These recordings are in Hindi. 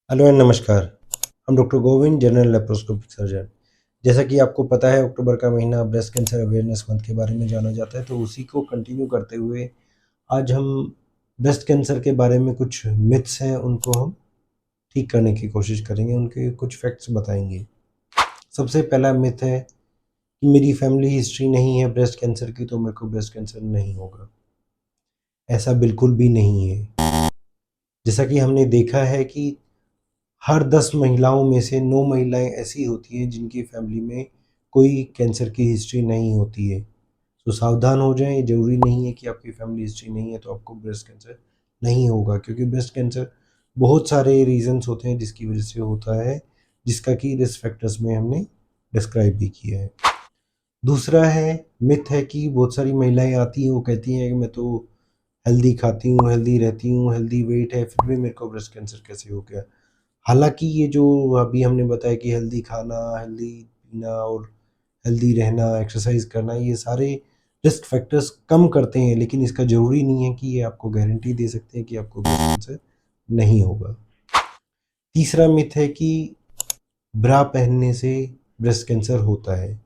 हेलो एंड नमस्कार। हम doctor Govind, general laparoscopic surgeon. जैसा कि आपको पता है, अक्टूबर का महीना ब्रेस्ट कैंसर अवेयरनेस मंथ के बारे में जाना जाता है, तो उसी को कंटिन्यू करते हुए आज हम ब्रेस्ट कैंसर के बारे में कुछ मिथ्स हैं उनको हम ठीक करने की कोशिश करेंगे, उनके कुछ फैक्ट्स बताएंगे। सबसे पहला मिथ है कि मेरी फैमिली हिस्ट्री नहीं है ब्रेस्ट कैंसर की, तो मेरे को ब्रेस्ट कैंसर नहीं होगा। ऐसा बिल्कुल भी नहीं है। जैसा कि हमने देखा है कि हर 10 महिलाओं में से 9 महिलाएं ऐसी होती हैं जिनकी फैमिली में कोई कैंसर की हिस्ट्री नहीं होती है। तो सावधान हो जाएं, ये ज़रूरी नहीं है कि आपकी फैमिली हिस्ट्री नहीं है तो आपको ब्रेस्ट कैंसर नहीं होगा, क्योंकि ब्रेस्ट कैंसर बहुत सारे रीजंस होते हैं जिसकी वजह से होता है, जिसका कि रिस्क फैक्टर्स में हमने डिस्क्राइब भी किया है। दूसरा है, मिथ है कि बहुत सारी महिलाएं आती हैं, वो कहती हैं कि मैं तो हेल्दी खाती हूँ, हेल्दी रहती हूँ, हेल्दी वेट है, फिर भी मेरे को ब्रेस्ट कैंसर कैसे हो गया। हालांकि ये जो अभी हमने बताया कि हेल्दी खाना, हेल्दी पीना और हेल्दी रहना, एक्सरसाइज करना, ये सारे रिस्क फैक्टर्स कम करते हैं, लेकिन इसका ज़रूरी नहीं है कि ये आपको गारंटी दे सकते हैं कि आपको ब्रेस्ट कैंसर नहीं होगा। तीसरा मिथ है कि ब्रा पहनने से ब्रेस्ट कैंसर होता है।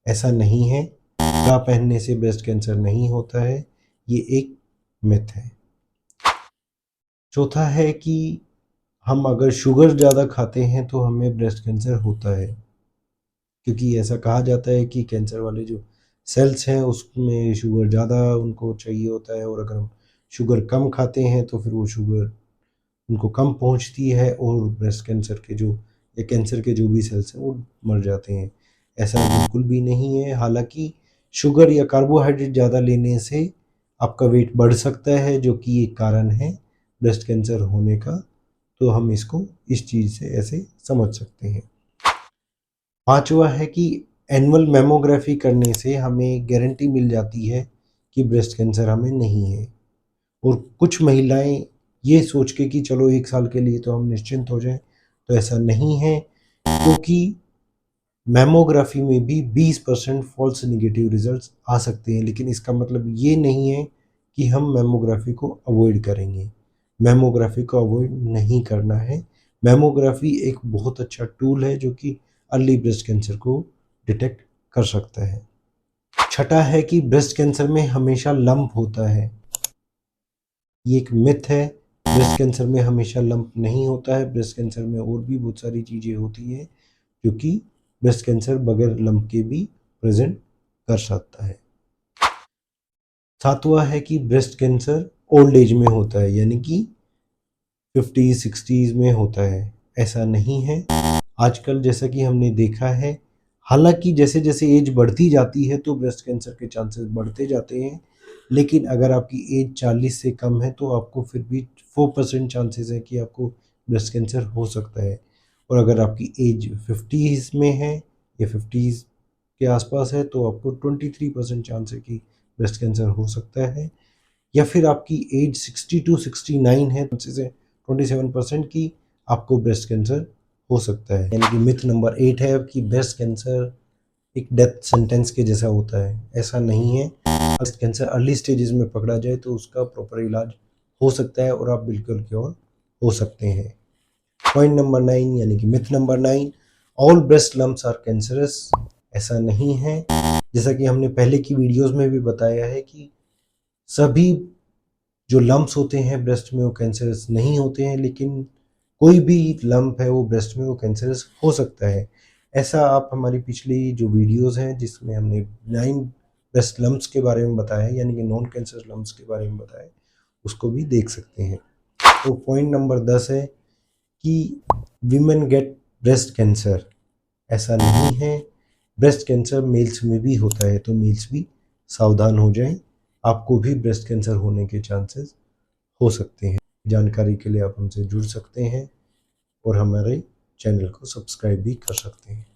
ऐसा नहीं है, ब्रा पहनने से ब्रेस्ट कैंसर नहीं होता है, ये एक मिथ है। चौथा है कि हम अगर शुगर ज़्यादा खाते हैं तो हमें ब्रेस्ट कैंसर होता है, क्योंकि ऐसा कहा जाता है कि कैंसर वाले जो सेल्स हैं उसमें शुगर ज़्यादा उनको चाहिए होता है, और अगर हम शुगर कम खाते हैं तो फिर वो शुगर उनको कम पहुंचती है और ब्रेस्ट कैंसर के जो या कैंसर के जो भी सेल्स हैं वो मर जाते हैं। ऐसा बिल्कुल भी नहीं है। हालांकि शुगर या कार्बोहाइड्रेट ज़्यादा लेने से आपका वेट बढ़ सकता है, जो कि एक कारण है ब्रेस्ट कैंसर होने का। तो हम इसको इस चीज़ से ऐसे समझ सकते हैं। पांचवा है कि एनुअल मैमोग्राफी करने से हमें गारंटी मिल जाती है कि ब्रेस्ट कैंसर हमें नहीं है। और कुछ महिलाएं ये सोच के कि चलो 1 साल के लिए तो हम निश्चिंत हो जाएं, तो ऐसा नहीं है, क्योंकि मैमोग्राफी में भी 20% फॉल्स नेगेटिव रिजल्ट्स आ सकते हैं। लेकिन इसका मतलब ये नहीं है कि हम मैमोग्राफी को अवॉइड करेंगे। मैमोग्राफी को अवॉइड नहीं करना है। मैमोग्राफी एक बहुत अच्छा टूल है जो कि अर्ली ब्रेस्ट कैंसर को डिटेक्ट कर सकता है। छठा है कि ब्रेस्ट कैंसर में हमेशा लंप होता है। ये एक मिथ है। ब्रेस्ट कैंसर में हमेशा लंप नहीं होता है। ब्रेस्ट कैंसर में और भी बहुत सारी चीज़ें होती हैं, क्योंकि ब्रेस्ट कैंसर बगैर लंप के भी प्रेजेंट कर सकता है। सातवां है कि ब्रेस्ट कैंसर ओल्ड एज में होता है, यानी कि 50-60s में होता है। ऐसा नहीं है। आजकल जैसा कि हमने देखा है, हालांकि जैसे जैसे एज बढ़ती जाती है तो ब्रेस्ट कैंसर के चांसेस बढ़ते जाते हैं, लेकिन अगर आपकी एज 40 से कम है तो आपको फिर भी 4% चांसेस है कि आपको ब्रेस्ट कैंसर हो सकता है। और अगर आपकी एज 50s में है या 50s के आसपास है तो आपको 23% चांस है कि ब्रेस्ट कैंसर हो सकता है। या फिर आपकी एज 60 टू 69 है, चांसेस है 27% की आपको ब्रेस्ट कैंसर हो सकता है। यानी कि मिथ नंबर 8 है कि ब्रेस्ट कैंसर एक डेथ सेंटेंस के जैसा होता है। ऐसा नहीं है। ब्रेस्ट कैंसर अर्ली स्टेजेस में पकड़ा जाए तो उसका प्रॉपर इलाज हो सकता है और आप बिल्कुल क्योर हो सकते हैं। पॉइंट नंबर 9 यानी कि myth number 9, all breast lumps are cancerous. ऐसा नहीं है। जैसा कि हमने पहले की वीडियोस में भी बताया है कि सभी जो लम्प्स होते हैं ब्रेस्ट में वो कैंसरस नहीं होते हैं, लेकिन कोई भी लंप है वो ब्रेस्ट में वो कैंसरस हो सकता है। ऐसा आप हमारी पिछली जो वीडियोस हैं जिसमें हमने 9 ब्रेस्ट लम्प्स के बारे में बताया, यानी कि नॉन कैंसर लम्प्स के बारे में बताया, उसको भी देख सकते हैं। तो पॉइंट नंबर 10 है कि वीमेन गेट ब्रेस्ट कैंसर। ऐसा नहीं है। ब्रेस्ट कैंसर मेल्स में भी होता है, तो मेल्स भी सावधान हो जाएं, आपको भी ब्रेस्ट कैंसर होने के चांसेस हो सकते हैं। जानकारी के लिए आप हमसे जुड़ सकते हैं और हमारे चैनल को सब्सक्राइब भी कर सकते हैं।